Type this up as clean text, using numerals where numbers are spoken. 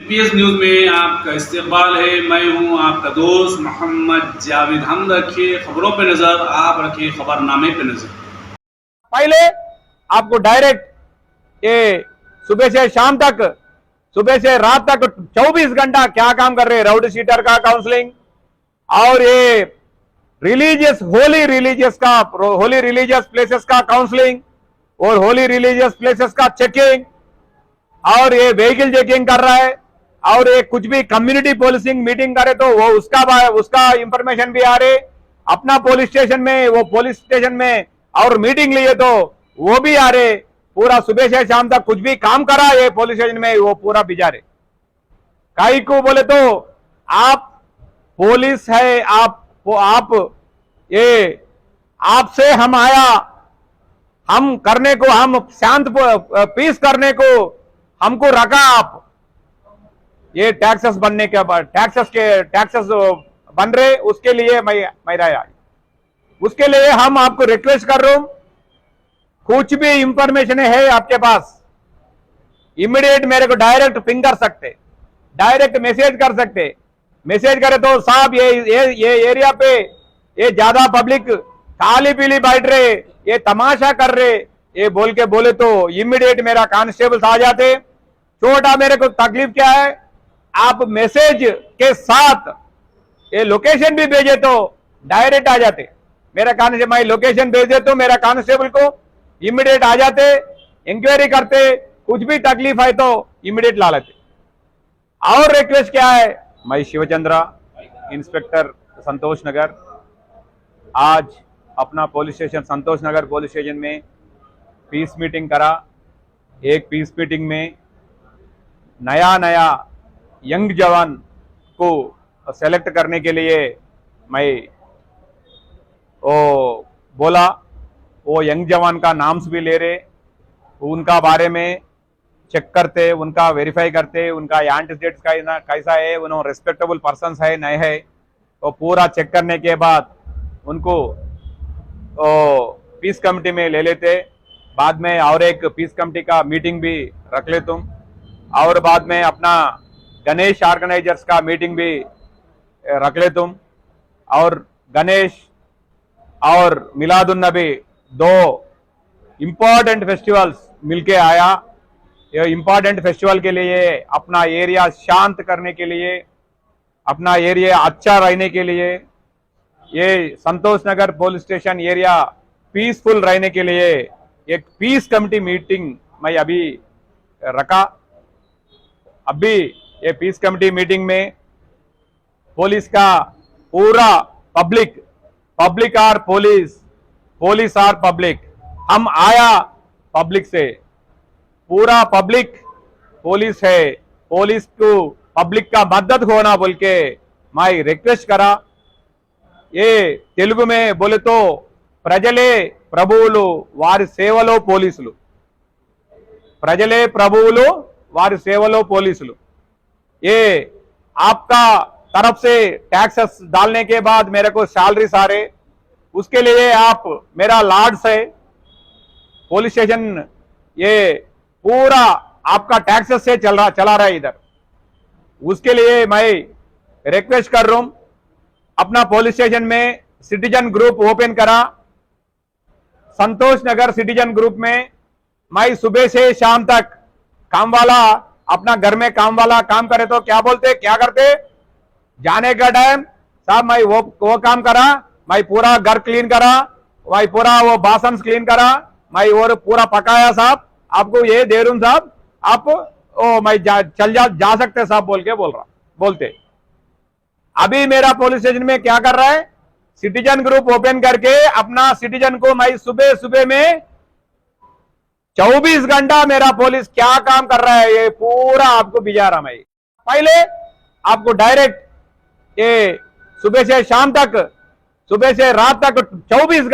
PS news में आपका इस्तकबाल है। मैं हूं आपका दोस्त मोहम्मद जावेद। हम रखिए खबरों पे नजर, आप रखिए खबरनामे पे नजर। पहले आपको डायरेक्ट ये सुबह से शाम तक, सुबह से रात तक 24 घंटा क्या काम कर रहे हैं, राउडी शीटर का काउंसलिंग और ये होली रिलीजियस प्लेसेस का काउंसलिंग और होली रिलीजियस प्लेसेस का चेकिंग और ये व्हीकल चेकिंग कर रहा है। और ये कुछ भी कम्युनिटी पोलिसिंग मीटिंग करे तो वो उसका इंफॉर्मेशन भी आ रहे, अपना पुलिस स्टेशन में और मीटिंग लिए तो वो भी आ रहे। पूरा सुबह से शाम तक कुछ भी काम करा ये पुलिस स्टेशन में वो पूरा भिजा रहे। काई को बोले तो आप पुलिस है, आप ये आपसे हम आया, हम करने को, हम शांत पीस करने को हमको रखा आप। ये टैक्सेस बनने के बाद टैक्सेस बन रहे, उसके लिए मैं रहा। उसके लिए हम आपको रिक्वेस्ट कर रहा हूं, कुछ भी इंफॉर्मेशन है आपके पास इमीडिएट मेरे को डायरेक्ट पिंग कर सकते, डायरेक्ट मैसेज कर सकते। मैसेज करे तो साहब ये एरिया पे ये ज्यादा पब्लिक काली पीली बैठ रहे, ये तमाशा कर रहे, ये बोले तो इमीडिएट मेरा कांस्टेबल्स आ जाते। छोटा मेरे को तकलीफ क्या है, आप मैसेज के साथ ये लोकेशन भी भेजे तो डायरेक्ट आ जाते। मैं लोकेशन भेज दे तो मेरा कांस्टेबल को इमीडिएट आ जाते, इंक्वायरी करते, कुछ भी तकलीफ है तो इमीडिएट ला लेते। और रिक्वेस्ट क्या है, मैं शिवचंद्रा इंस्पेक्टर संतोष नगर, आज अपना पुलिस स्टेशन संतोष नगर पुलिस स्टेशन में पीस मीटिंग करा। एक पीस मीटिंग में नया यंग जवान को सेलेक्ट करने के लिए मैं बोला, वो यंग जवान का नाम्स भी ले रहे, उनका बारे में चेक करते, उनका वेरीफाई करते, उनका एंटीसीडेंट्स का कैसा है, उन्होंने रिस्पेक्टेबल पर्सन्स है नहीं है, तो पूरा चेक करने के बाद उनको पीस कमेटी में ले लेते। बाद में और एक पीस कमेटी का मीटिंग भी रख ले तुम, और बाद में अपना गणेश ऑर्गेनाइजर्स का मीटिंग भी रख ले तुम। और गणेश और मिलादुन नबी दो इंपॉर्टेंट फेस्टिवल्स मिलके आया। ये इंपॉर्टेंट फेस्टिवल के लिए, अपना एरिया शांत करने के लिए, अपना एरिया अच्छा रहने के लिए, ये संतोष नगर पुलिस स्टेशन एरिया पीसफुल रहने के लिए एक पीस कमेटी मीटिंग मैं अभी रखा। अभी ये पीस कमेटी मीटिंग में पुलिस का पूरा पब्लिक और पुलिस और पब्लिक, हम आया पब्लिक से, पूरा पब्लिक पुलिस है, पुलिस को पब्लिक का मदद होना बोल के मैं रिक्वेस्ट करा। ये तेलुगु में बोले तो प्रजले ప్రభువులు వారి సేవలో పోలీసులు, ప్రజలే ప్రభువులు వారి సేవలో పోలీసులు। ये आपका तरफ से टैक्सेस डालने के बाद मेरे को सैलरी सारे, उसके लिए आप मेरा लार्ड्स है पुलिस स्टेशन, ये पूरा आपका टैक्सेस से चला रहा है इधर। उसके लिए मैं रिक्वेस्ट कर रहा हूं, अपना पुलिस स्टेशन में सिटीजन ग्रुप ओपन करा। संतोष नगर सिटीजन ग्रुप में मैं सुबह से शाम तक काम वाला अपना घर में काम वाला काम करे तो क्या करते, जाने का टाइम साहब मैं वो काम करा, मैं पूरा घर क्लीन करा, मैं पूरा वो बासन क्लीन करा, मैं वो पूरा पकाया साहब, आपको ये दे रूम साहब, आप मैं जा सकते साहब बोलते। अभी मेरा पुलिस स्टेशन में क्या कर रहा है, सिटीजन ग्रुप ओपन करके अपना सिटीजन को मैं सुबह में 24 घंटा मेरा पुलिस क्या काम कर रहा है ये पूरा आपको भिजा रहा। मैं पहले आपको डायरेक्ट ये सुबह से शाम तक, सुबह से रात तक 24